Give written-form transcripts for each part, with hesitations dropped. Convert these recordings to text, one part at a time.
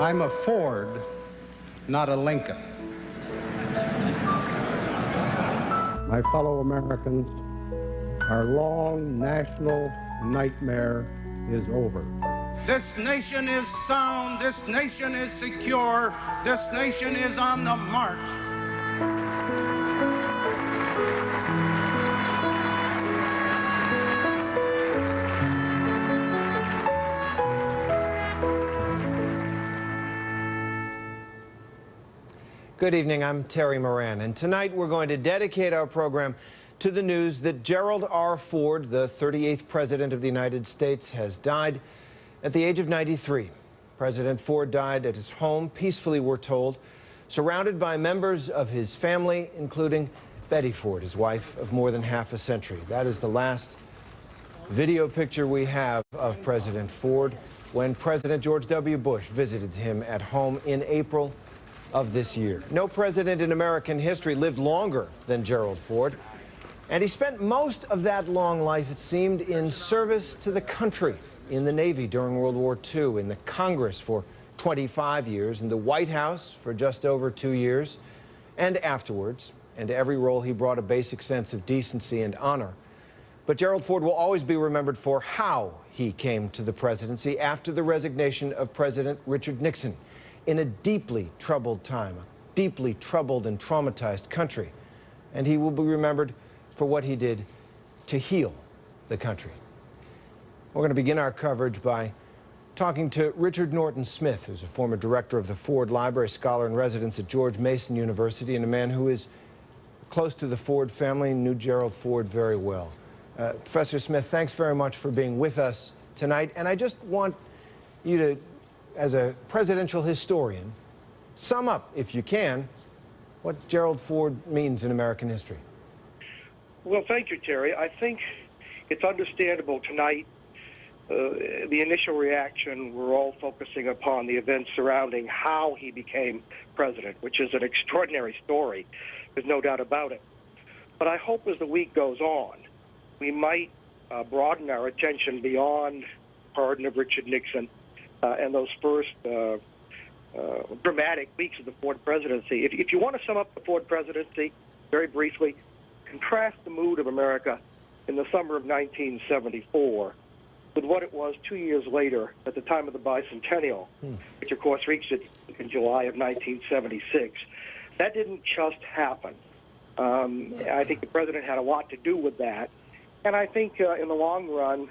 I'm a Ford, not a Lincoln. My fellow Americans, our long national nightmare is over. This nation is sound, this nation is secure, this nation is on the march. Good evening, I'm Terry Moran, and tonight we're going to dedicate our program to the news that Gerald R. Ford, the 38th President of the United States, has died at the age of 93. President Ford died at his home, peacefully we're told, surrounded by members of his family, including Betty Ford, his wife of more than half a century. That is the last video picture we have of President Ford when President George W. Bush visited him at home in April of this year. No president in American history lived longer than Gerald Ford, and he spent most of that long life, it seemed, in service to the country, in the Navy during World War II, in the Congress for 25 years, in the White House for just over 2 years, and afterwards, and to every role he brought a basic sense of decency and honor. But Gerald Ford will always be remembered for how he came to the presidency after the resignation of President Richard Nixon, in a deeply troubled time, a deeply troubled and traumatized country. And he will be remembered for what he did to heal the country. We're going to begin our coverage by talking to Richard Norton Smith, who's a former director of the Ford Library, scholar in residence at George Mason University, and a man who is close to the Ford family and knew Gerald Ford very well. Professor Smith, thanks very much for being with us tonight. And I just want you to, as a presidential historian, sum up, if you can, what Gerald Ford means in American history. Well, thank you, Terry. I think it's understandable tonight, the initial reaction, we're all focusing upon the events surrounding how he became president, which is an extraordinary story. There's no doubt about it. But I hope as the week goes on, we might broaden our attention beyond the pardon of Richard Nixon and those first dramatic weeks of the Ford presidency. If you want to sum up the Ford presidency very briefly, contrast the mood of America in the summer of 1974 with what it was 2 years later at the time of the bicentennial, which of course reached it in July of 1976. That didn't just happen. I think the president had a lot to do with that. And I think in the long run,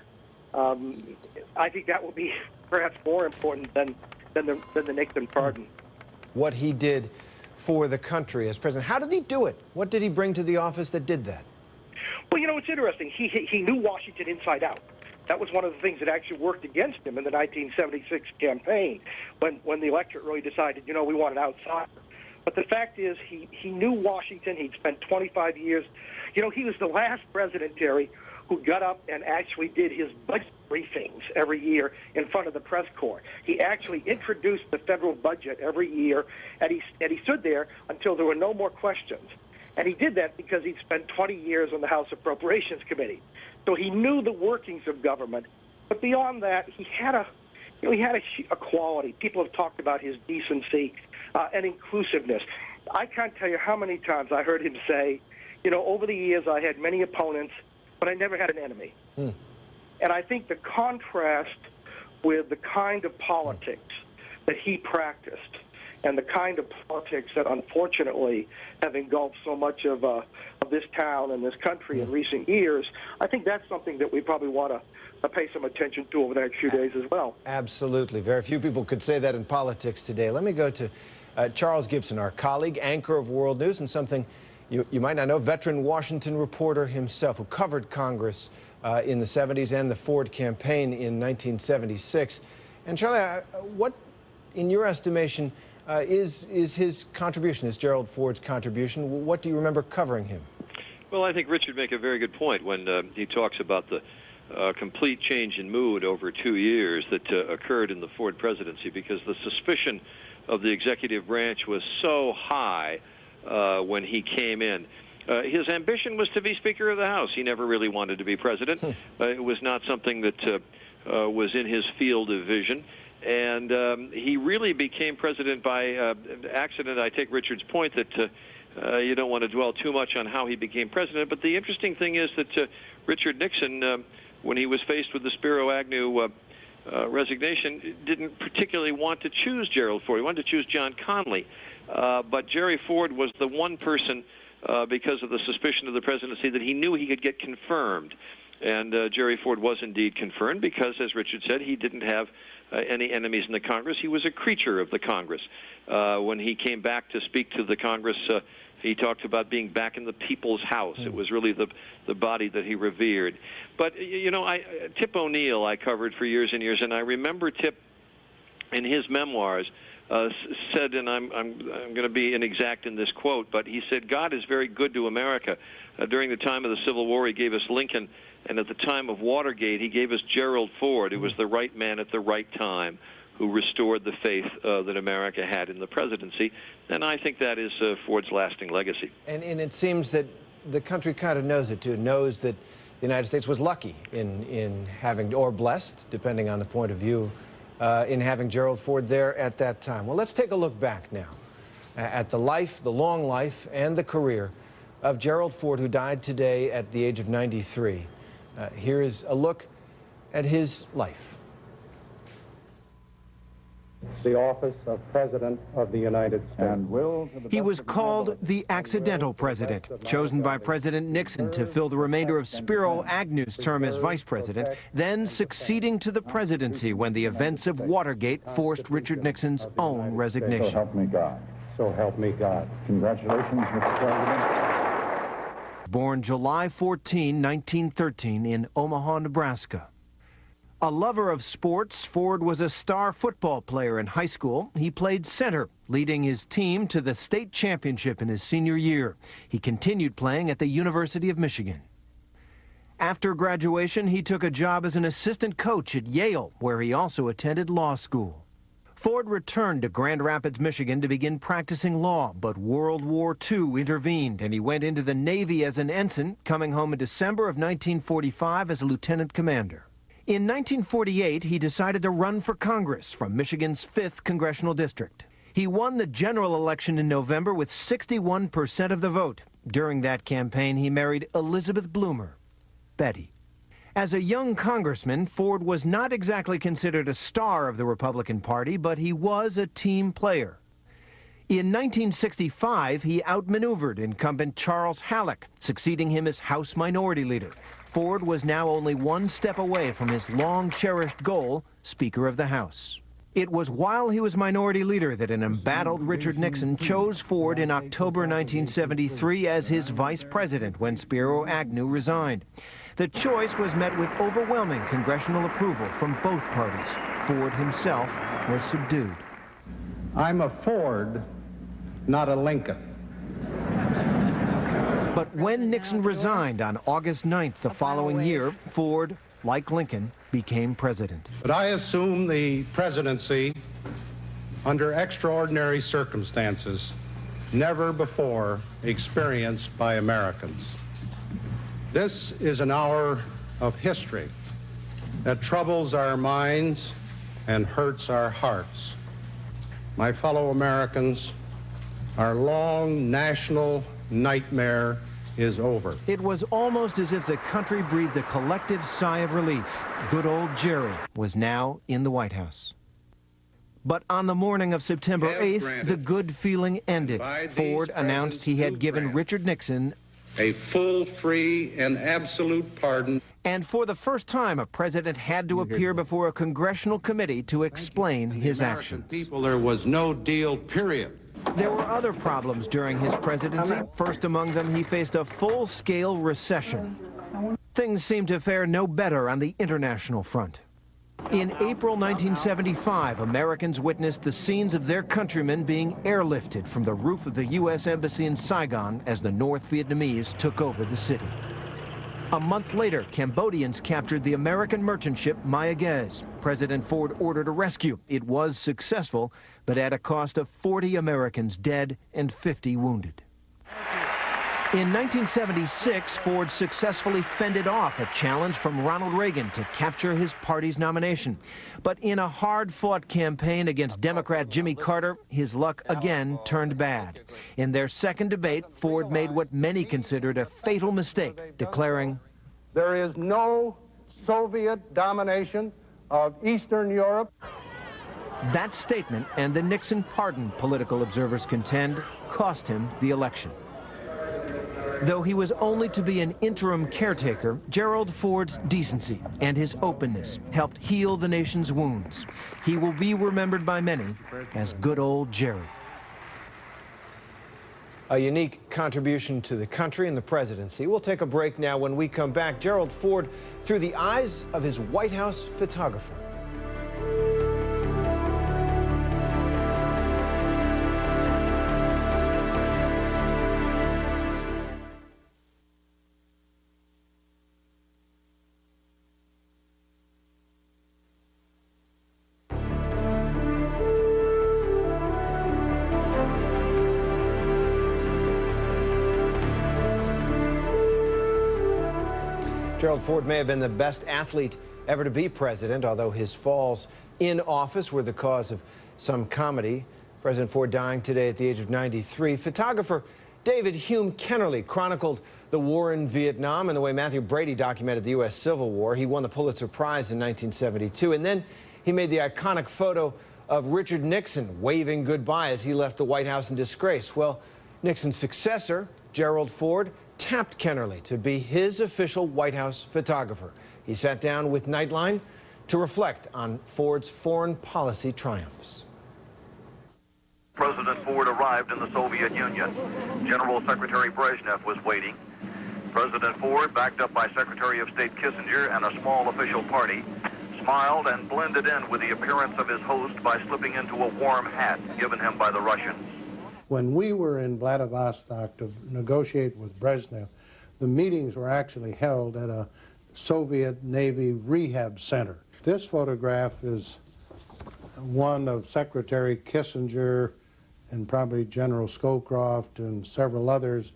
I think that will be perhaps more important than the Nixon pardon. What he did for the country as president. How did he do it? What did he bring to the office that did that? Well, you know, it's interesting. He knew Washington inside out. That was one of the things that actually worked against him in the 1976 campaign when the electorate really decided, you know, we want an outsider. But the fact is, he knew Washington. He'd spent 25 years. You know, he was the last president, Terry, who got up and actually did his budget briefings every year in front of the press corps. He actually introduced the federal budget every year, and he stood there until there were no more questions. And he did that because he'd spent 20 years on the House Appropriations Committee. So he knew the workings of government. But beyond that, he had a quality. People have talked about his decency and inclusiveness. I can't tell you how many times I heard him say, you know, over the years I had many opponents, but I never had an enemy. And I think the contrast with the kind of politics that he practiced and the kind of politics that unfortunately have engulfed so much of this town and this country in recent years, I think that's something that we probably want to pay some attention to over the next few days as well. Absolutely. Very few people could say that in politics today. Let me go to Charles Gibson, our colleague, anchor of World News, and something you might not know, veteran Washington reporter himself who covered Congress in the 70s and the Ford campaign in 1976. And Charlie, what, in your estimation, is his contribution, is Gerald Ford's contribution? What do you remember covering him? Well, I think Richard make a very good point when he talks about the complete change in mood over 2 years that occurred in the Ford presidency, because the suspicion of the executive branch was so high when he came in. His ambition was to be Speaker of the House. He never really wanted to be president. It was not something that was in his field of vision. And he really became president by accident. I take Richard's point that you don't want to dwell too much on how he became president. But the interesting thing is that Richard Nixon, when he was faced with the Spiro Agnew resignation, didn't particularly want to choose Gerald Ford. He wanted to choose John Connally. But Jerry Ford was the one person, because of the suspicion of the presidency, that he knew he could get confirmed. And Jerry Ford was indeed confirmed because, as Richard said, he didn't have any enemies in the Congress. He was a creature of the Congress. When he came back to speak to the Congress, he talked about being back in the people's house. It was really the body that he revered. But, you know, Tip O'Neill I covered for years and years, and I remember Tip in his memoirs said, and I'm going to be inexact in this quote, but he said, God is very good to America. During the time of the Civil War, he gave us Lincoln, and at the time of Watergate, he gave us Gerald Ford, who was the right man at the right time, who restored the faith that America had in the presidency. And I think that is Ford's lasting legacy. And it seems that the country kind of knows it, too, knows that the United States was lucky in having, or blessed, depending on the point of view, in having Gerald Ford there at that time. Well, let's take a look back now at the life, the long life, and the career of Gerald Ford, who died today at the age of 93. Here is a look at his life. The office of President of the United States. He was called the accidental president, chosen by President Nixon to fill the remainder of Spiro Agnew's term as vice president, then succeeding to the presidency when the events of Watergate forced Richard Nixon's own resignation. So help me God. So help me God. Congratulations, Mr. President. Born July 14, 1913 in Omaha, Nebraska. A lover of sports, Ford was a star football player in high school. He played center, leading his team to the state championship in his senior year. He continued playing at the University of Michigan. After graduation, he took a job as an assistant coach at Yale, where he also attended law school. Ford returned to Grand Rapids, Michigan to begin practicing law, but World War II intervened, and he went into the Navy as an ensign, coming home in December of 1945 as a lieutenant commander. In 1948, he decided to run for Congress from Michigan's 5th congressional district. He won the general election in November with 61% of the vote. During that campaign, he married Elizabeth Bloomer, Betty. As a young congressman, Ford was not exactly considered a star of the Republican Party, but he was a team player. In 1965, he outmaneuvered incumbent Charles Halleck, succeeding him as House Minority Leader. Ford was now only one step away from his long-cherished goal, Speaker of the House. It was while he was Minority Leader that an embattled Richard Nixon chose Ford in October 1973 as his vice president when Spiro Agnew resigned. The choice was met with overwhelming congressional approval from both parties. Ford himself was subdued. I'm a Ford, not a Lincoln. But when Nixon resigned on August 9th the following year, Ford, like Lincoln, became president. But I assumed the presidency under extraordinary circumstances never before experienced by Americans. This is an hour of history that troubles our minds and hurts our hearts. My fellow Americans, our long national nightmare is over. It was almost as if the country breathed a collective sigh of relief. Good old Jerry was now in the White House. But on the morning of September 8th, the good feeling ended. Ford announced he had given Richard Nixon a full, free, and absolute pardon. And for the first time, a president had to appear before a congressional committee to explain his actions. People, there was no deal, period. There were other problems during his presidency. First among them, he faced a full-scale recession. Things seemed to fare no better on the international front. In April 1975, Americans witnessed the scenes of their countrymen being airlifted from the roof of the U.S. Embassy in Saigon as the North Vietnamese took over the city. A month later, Cambodians captured the American merchant ship Mayaguez. President Ford ordered a rescue. It was successful, but at a cost of 40 Americans dead and 50 wounded. In 1976, Ford successfully fended off a challenge from Ronald Reagan to capture his party's nomination. But in a hard-fought campaign against Democrat Jimmy Carter, his luck again turned bad. In their second debate, Ford made what many considered a fatal mistake, declaring, "There is no Soviet domination of Eastern Europe." That statement and the Nixon pardon, political observers contend, cost him the election. Though he was only to be an interim caretaker, Gerald Ford's decency and his openness helped heal the nation's wounds. He will be remembered by many as good old Jerry. A unique contribution to the country and the presidency. We'll take a break now. When we come back, Gerald Ford through the eyes of his White House photographer. Gerald Ford may have been the best athlete ever to be president, although his falls in office were the cause of some comedy. President Ford dying today at the age of 93. Photographer David Hume Kennerly chronicled the war in Vietnam and the way Matthew Brady documented the U.S. Civil War. He won the Pulitzer Prize in 1972, and then he made the iconic photo of Richard Nixon waving goodbye as he left the White House in disgrace. Well, Nixon's successor, Gerald Ford, tapped Kennerly to be his official White House photographer. He sat down with Nightline to reflect on Ford's foreign policy triumphs. President Ford arrived in the Soviet Union. General Secretary Brezhnev was waiting. President Ford, backed up by Secretary of State Kissinger and a small official party, smiled and blended in with the appearance of his host by slipping into a warm hat given him by the Russians. When we were in Vladivostok to negotiate with Brezhnev, the meetings were actually held at a Soviet Navy rehab center. This photograph is one of Secretary Kissinger and probably General Scowcroft and several others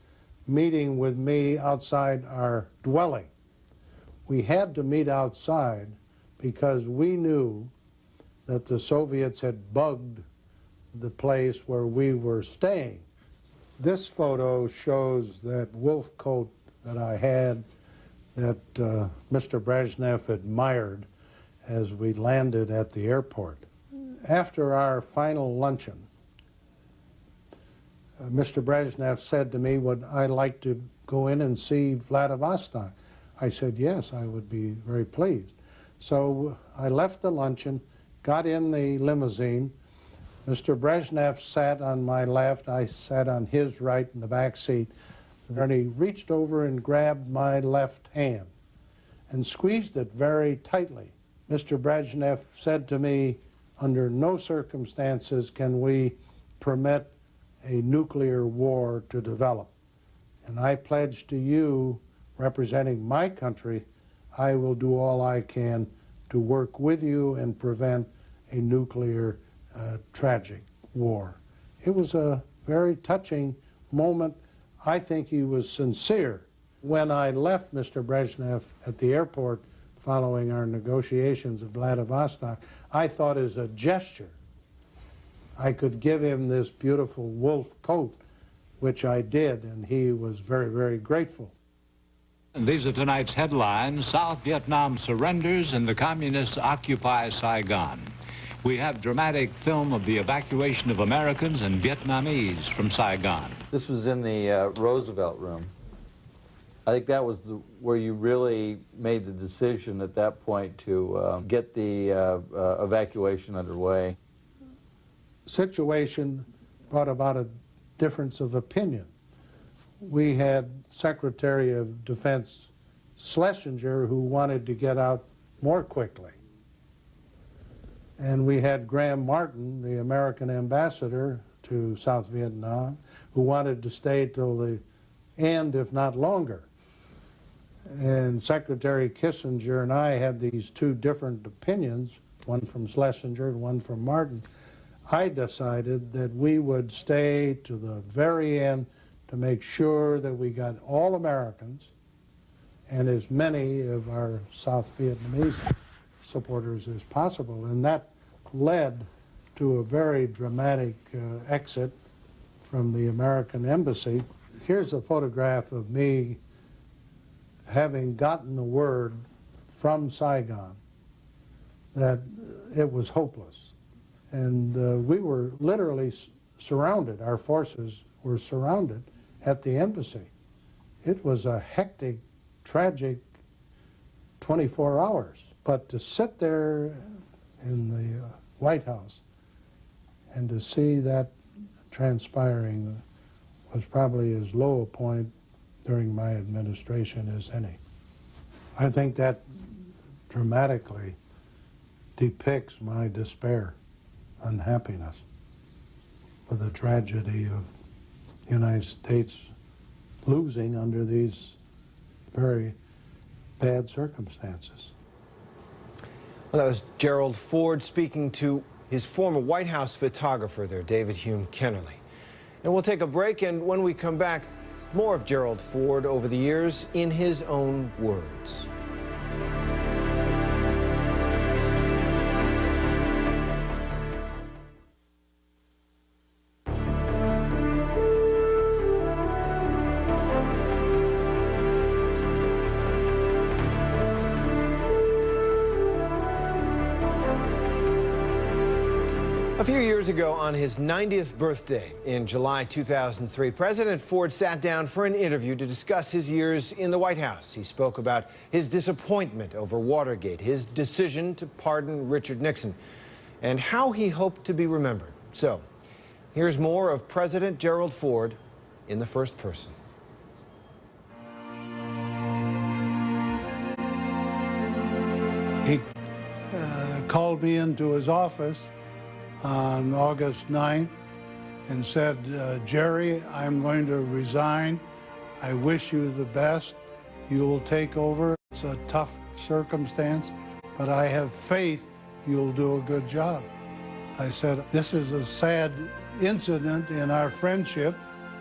meeting with me outside our dwelling. We had to meet outside because we knew that the Soviets had bugged the place where we were staying. This photo shows that wolf coat that I had that Mr. Brezhnev admired as we landed at the airport. After our final luncheon, Mr. Brezhnev said to me, would I like to go in and see Vladivostok? I said, yes, I would be very pleased. So I left the luncheon, got in the limousine. Mr. Brezhnev sat on my left, I sat on his right in the back seat, and he reached over and grabbed my left hand and squeezed it very tightly. Mr. Brezhnev said to me, under no circumstances can we permit a nuclear war to develop. And I pledge to you, representing my country, I will do all I can to work with you and prevent a nuclear tragic war. It was a very touching moment. I think he was sincere. When I left Mr. Brezhnev at the airport following our negotiations of Vladivostok, I thought as a gesture I could give him this beautiful wolf coat, which I did, and he was very, very grateful. And these are tonight's headlines. South Vietnam surrenders and the Communists occupy Saigon. We have dramatic film of the evacuation of Americans and Vietnamese from Saigon. This was in the Roosevelt room. I think that was where you really made the decision at that point to get the evacuation underway. Situation brought about a difference of opinion. We had Secretary of Defense Schlesinger who wanted to get out more quickly. And we had Graham Martin, the American ambassador to South Vietnam, who wanted to stay till the end, if not longer. And Secretary Kissinger and I had these two different opinions, one from Schlesinger and one from Martin. I decided that we would stay to the very end to make sure that we got all Americans and as many of our South Vietnamese supporters as possible. And that led to a very dramatic exit from the American embassy. Here's a photograph of me having gotten the word from Saigon that it was hopeless. And we were literally surrounded. Our forces were surrounded at the embassy. It was a hectic, tragic 24 hours. But to sit there in the White House and to see that transpiring was probably as low a point during my administration as any. I think that dramatically depicts my despair, unhappiness with the tragedy of the United States losing under these very bad circumstances. Well, that was Gerald Ford speaking to his former White House photographer there, David Hume Kennerly. And we'll take a break, and when we come back, more of Gerald Ford over the years in his own words. A few years ago, on his 90th birthday in July 2003, President Ford sat down for an interview to discuss his years in the White House. He spoke about his disappointment over Watergate, his decision to pardon Richard Nixon, and how he hoped to be remembered. So, here's more of President Gerald Ford in the first person. He called me into his office on August 9th and said, Jerry, I'm going to resign. I wish you the best. You will take over. It's a tough circumstance, but I have faith you'll do a good job. I said, this is a sad incident in our friendship,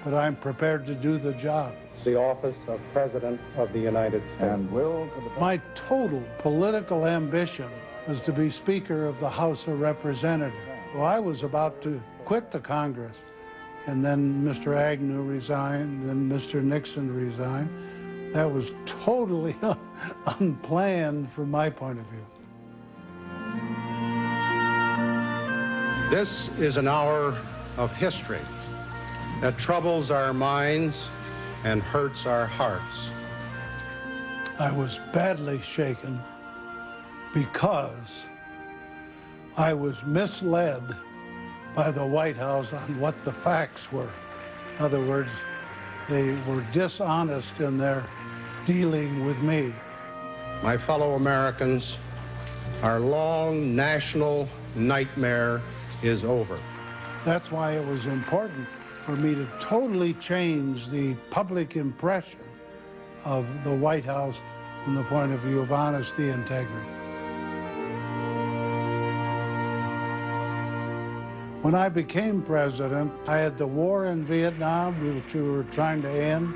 but I'm prepared to do the job. The office of President of the United States. And will my total political ambition was to be Speaker of the House of Representatives. Well, I was about to quit the Congress, and then Mr. Agnew resigned, and Mr. Nixon resigned. That was totally unplanned from my point of view. This is an hour of history that troubles our minds and hurts our hearts. I was badly shaken because I was misled by the White House on what the facts were. In other words, they were dishonest in their dealing with me. My fellow Americans, our long national nightmare is over. That's why it was important for me to totally change the public impression of the White House from the point of view of honesty and integrity. When I became president, I had the war in Vietnam, which we were trying to end.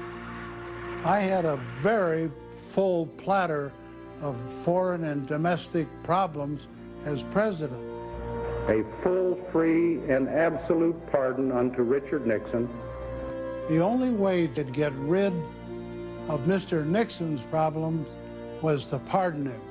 I had a very full platter of foreign and domestic problems as president. A full, free, and absolute pardon unto Richard Nixon. The only way to get rid of Mr. Nixon's problems was to pardon him.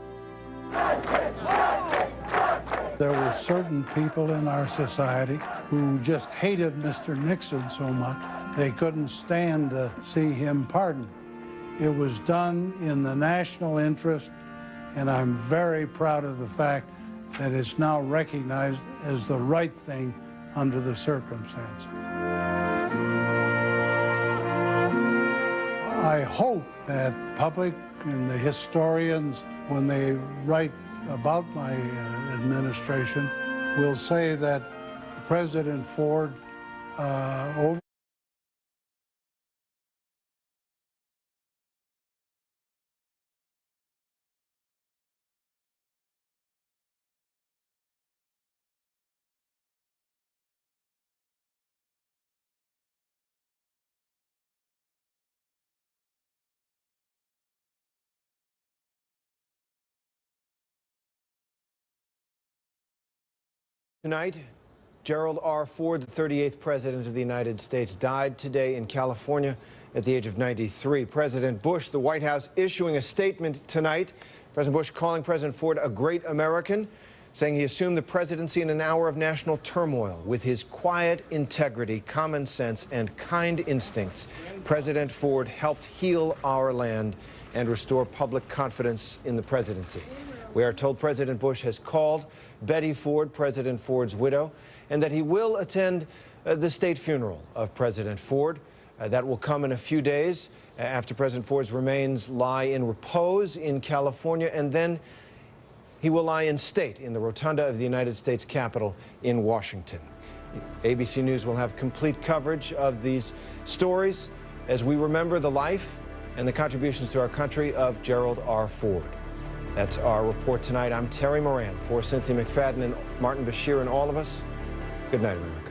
There were certain people in our society who just hated Mr. Nixon so much they couldn't stand to see him pardoned. It was done in the national interest, and I'm very proud of the fact that it's now recognized as the right thing under the circumstances. I hope that public and the historians, when they write about my administration, will say that President Ford over Tonight, Gerald R. Ford, the 38th President of the United States, died today in California at the age of 93. President Bush, the White House, issuing a statement tonight. President Bush calling President Ford a great American, saying he assumed the presidency in an hour of national turmoil. With his quiet integrity, common sense, and kind instincts, President Ford helped heal our land and restore public confidence in the presidency. We are told President Bush has called Betty Ford, President Ford's widow, and that he will attend the state funeral of President Ford. That will come in a few days after President Ford's remains lie in repose in California, and then he will lie in state in the rotunda of the United States Capitol in Washington. ABC News will have complete coverage of these stories as we remember the life and the contributions to our country of Gerald R. Ford. That's our report tonight. I'm Terry Moran for Cynthia McFadden and Martin Bashir and all of us. Good night, America.